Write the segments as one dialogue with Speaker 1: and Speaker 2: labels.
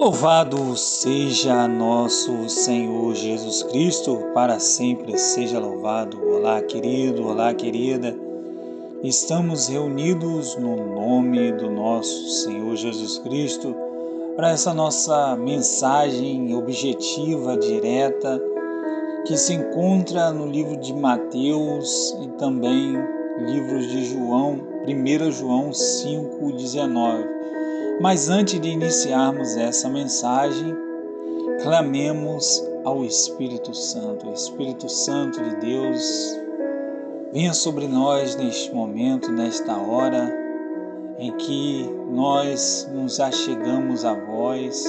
Speaker 1: Louvado seja nosso Senhor Jesus Cristo, para sempre seja louvado. Olá, querido, olá, querida. Estamos reunidos no nome do nosso Senhor Jesus Cristo para essa nossa mensagem objetiva, direta, que se encontra no livro de Mateus e também livros de João, 1 João 5,19. Mas antes de iniciarmos essa mensagem, clamemos ao Espírito Santo. O Espírito Santo de Deus, venha sobre nós neste momento, nesta hora, em que nós nos achegamos a vós,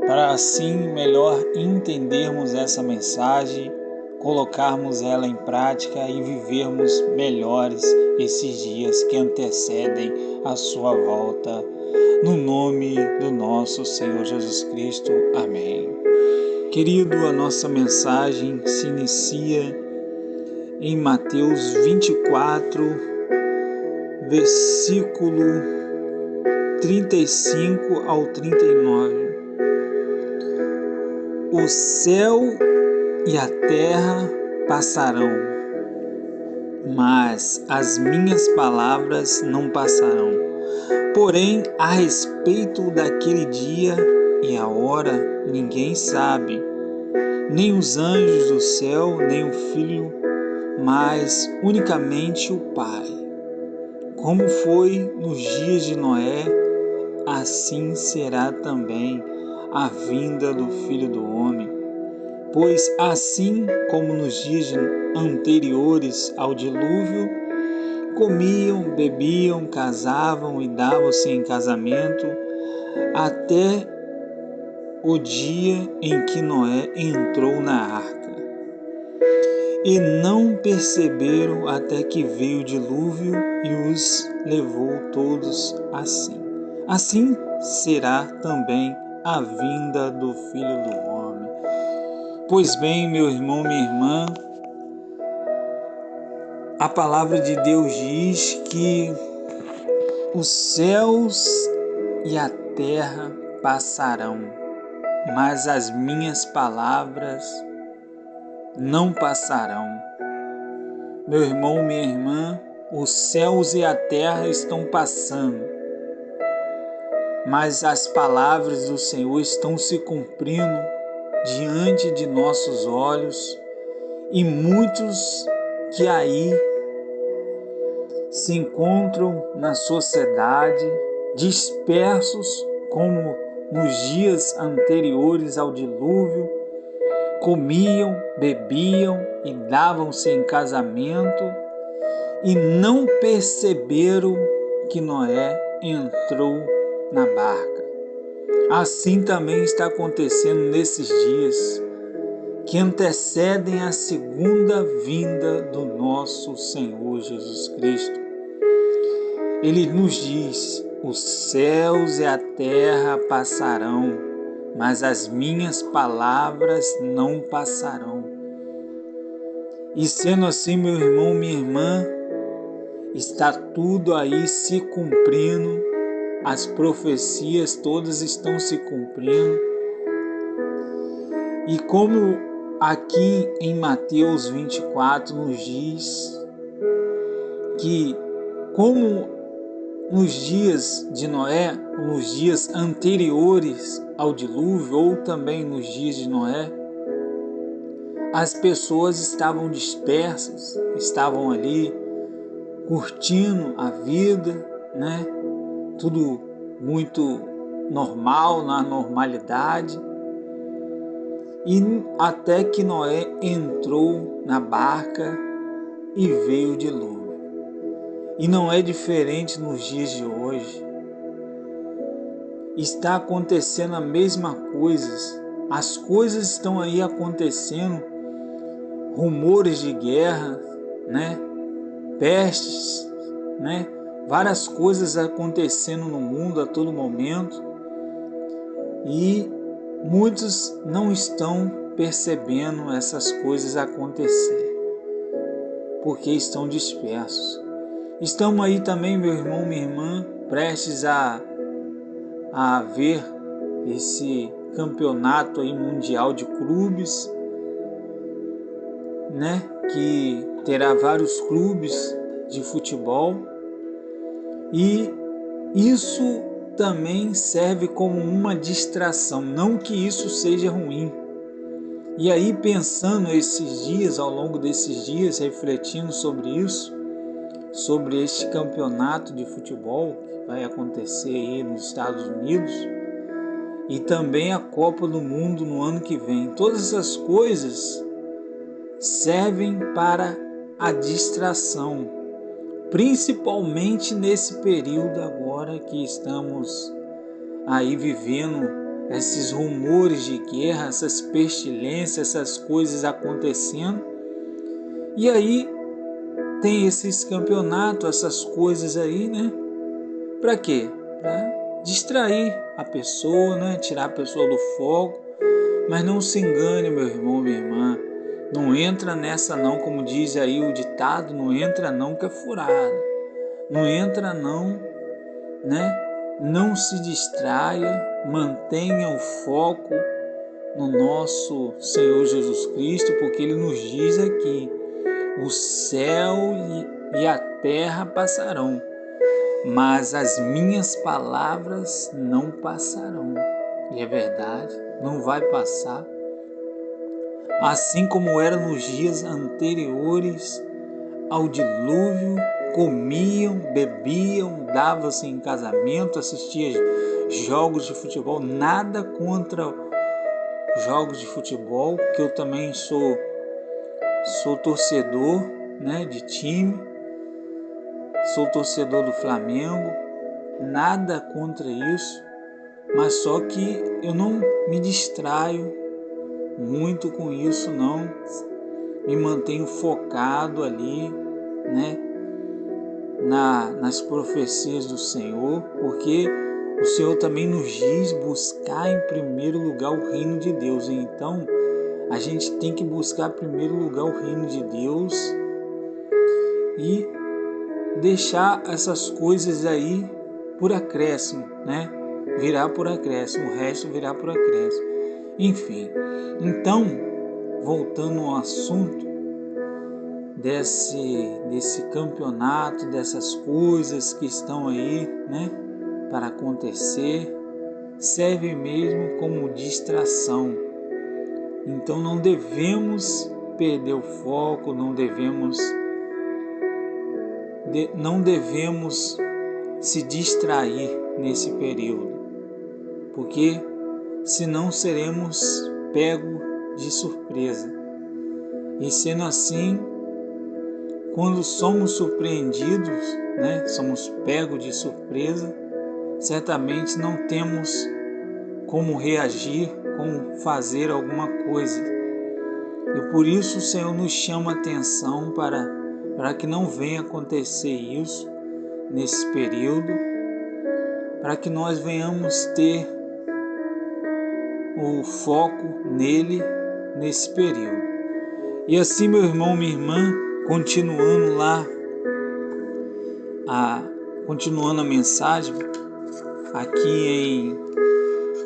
Speaker 1: para assim melhor entendermos essa mensagem, colocarmos ela em prática e vivermos melhores esses dias que antecedem a sua volta. No nome do nosso Senhor Jesus Cristo. Amém. Querido, a nossa mensagem se inicia em Mateus 24, versículo 35 ao 39. O céu e a terra passarão, mas as minhas palavras não passarão. Porém, a respeito daquele dia e a hora, ninguém sabe, nem os anjos do céu, nem o Filho, mas unicamente o Pai. Como foi nos dias de Noé, assim será também a vinda do Filho do Homem. Pois assim como nos dias anteriores ao dilúvio, comiam, bebiam, casavam e davam-se em casamento, até o dia em que Noé entrou na arca. E não perceberam até que veio o dilúvio e os levou todos assim. Assim será também a vinda do Filho do Homem. Pois bem, meu irmão, minha irmã, a palavra de Deus diz que os céus e a terra passarão, mas as minhas palavras não passarão. Meu irmão, minha irmã, os céus e a terra estão passando, mas as palavras do Senhor estão se cumprindo diante de nossos olhos, e muitos que aí se encontram na sociedade, dispersos como nos dias anteriores ao dilúvio, comiam, bebiam e davam-se em casamento e não perceberam que Noé entrou na barca. Assim também está acontecendo nesses dias que antecedem a segunda vinda do nosso Senhor Jesus Cristo. Ele nos diz: os céus e a terra passarão, mas as minhas palavras não passarão. E sendo assim, meu irmão, minha irmã, está tudo aí se cumprindo, as profecias todas estão se cumprindo. E como aqui em Mateus 24 nos diz que, como nos dias de Noé, nos dias anteriores ao dilúvio, ou também nos dias de Noé, as pessoas estavam dispersas, estavam ali curtindo a vida, né? Tudo muito normal, na normalidade. E até que Noé entrou na barca e veio o dilúvio. E não é diferente nos dias de hoje. Está acontecendo a mesma coisa. As coisas estão aí acontecendo. Rumores de guerra, né? Pestes, né? Várias coisas acontecendo no mundo a todo momento. E muitos não estão percebendo essas coisas acontecer, porque estão dispersos. Estamos aí também, meu irmão, minha irmã, prestes a ver esse campeonato aí mundial de clubes, né, que terá vários clubes de futebol, e isso também serve como uma distração, não que isso seja ruim. E aí, pensando esses dias, ao longo desses dias, refletindo sobre isso, sobre este campeonato de futebol que vai acontecer aí nos Estados Unidos, e também a Copa do Mundo no ano que vem, todas essas coisas servem para a distração, principalmente nesse período agora que estamos aí vivendo esses rumores de guerra, essas pestilências, essas coisas acontecendo. E aí tem esses campeonatos, essas coisas aí, né? Para quê? Para distrair a pessoa, né? Tirar a pessoa do foco. Mas não se engane, meu irmão, minha irmã. Não entra nessa não, como diz aí o ditado, não entra não que é furado. Não entra não, né? Não se distraia, mantenha o foco no nosso Senhor Jesus Cristo, porque Ele nos diz aqui, o céu e a terra passarão, mas as minhas palavras não passarão. E é verdade, não vai passar. Assim como era nos dias anteriores ao dilúvio, comiam, bebiam, davam-se em casamento, assistiam jogos de futebol. Nada contra jogos de futebol, que eu também sou torcedor, né, de time, sou torcedor do Flamengo, nada contra isso, mas só que eu não me distraio muito com isso, não, me mantenho focado ali, né, nas profecias do Senhor, porque o Senhor também nos diz buscar em primeiro lugar o reino de Deus. Então a gente tem que buscar em primeiro lugar o reino de Deus e deixar essas coisas aí por acréscimo, né? Virar por acréscimo, o resto virar por acréscimo. Enfim, então, voltando ao assunto desse campeonato, dessas coisas que estão aí, né, para acontecer, serve mesmo como distração. Então não devemos perder o foco, não devemos se distrair nesse período, porque senão seremos pegos de surpresa. E sendo assim, quando somos surpreendidos, né, somos pegos de surpresa, certamente não temos como reagir, como fazer alguma coisa. E por isso o Senhor nos chama a atenção para que não venha acontecer isso nesse período, para que nós venhamos ter o foco nele nesse período. E assim, meu irmão, minha irmã, continuando a mensagem, aqui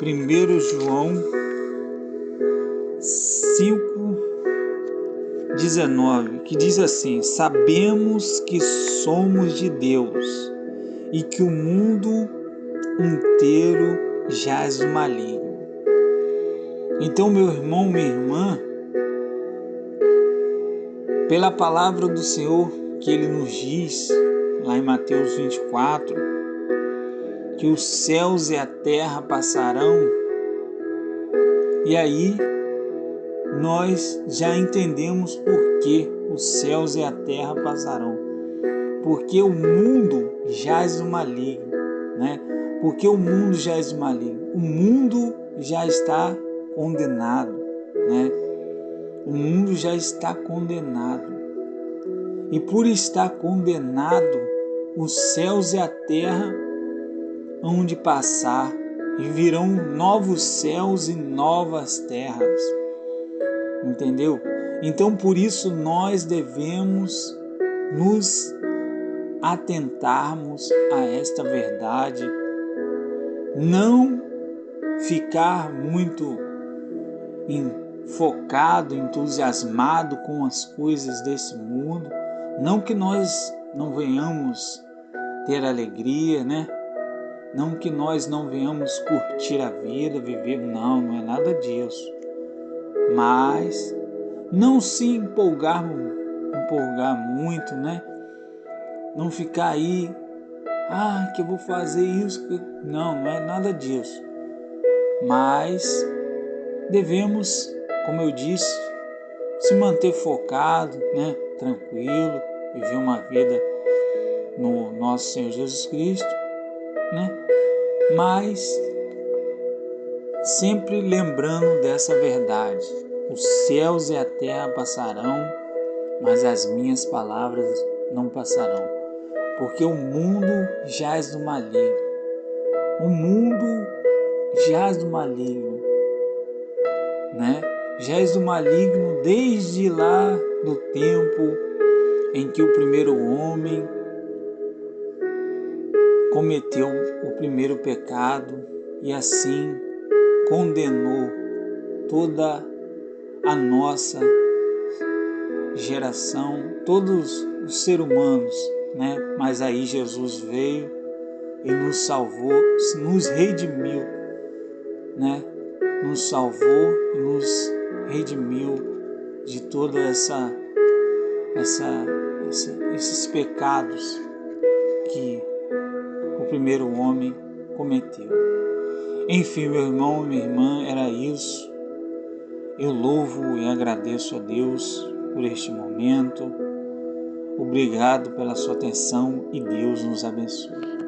Speaker 1: em 1 João 5,19, que diz assim: sabemos que somos de Deus e que o mundo inteiro jaz do maligno. Então, meu irmão, minha irmã, pela palavra do Senhor que Ele nos diz, lá em Mateus 24, que os céus e a terra passarão, e aí nós já entendemos por que os céus e a terra passarão. Porque o mundo jaz do maligno, né? Porque o mundo jaz do maligno. O mundo já está condenado, né? O mundo já está condenado. E por estar condenado, os céus e a terra hão de passar e virão novos céus e novas terras. Entendeu? Então, por isso, nós devemos nos atentarmos a esta verdade, não ficar muito focado, entusiasmado com as coisas desse mundo. Não que nós não venhamos ter alegria, né? Não que nós não venhamos curtir a vida, viver, não é nada disso. Mas não se empolgar muito, né? Não ficar aí, que eu vou fazer isso. Não é nada disso. Mas devemos, como eu disse, se manter focado, né? Tranquilo, viver uma vida no nosso Senhor Jesus Cristo, né? Mas sempre lembrando dessa verdade: os céus e a terra passarão, mas as minhas palavras não passarão, porque o mundo jaz do maligno. O mundo jaz do maligno, né? Jaz do maligno desde lá do tempo em que o primeiro homem cometeu o primeiro pecado e assim condenou toda a nossa geração, todos os seres humanos, né? Mas aí Jesus veio e nos salvou, nos redimiu, né? Nos salvou e nos redimiu de toda esses pecados que o primeiro homem cometeu. Enfim, meu irmão, minha irmã, era isso. Eu louvo e agradeço a Deus por este momento. Obrigado pela sua atenção e Deus nos abençoe.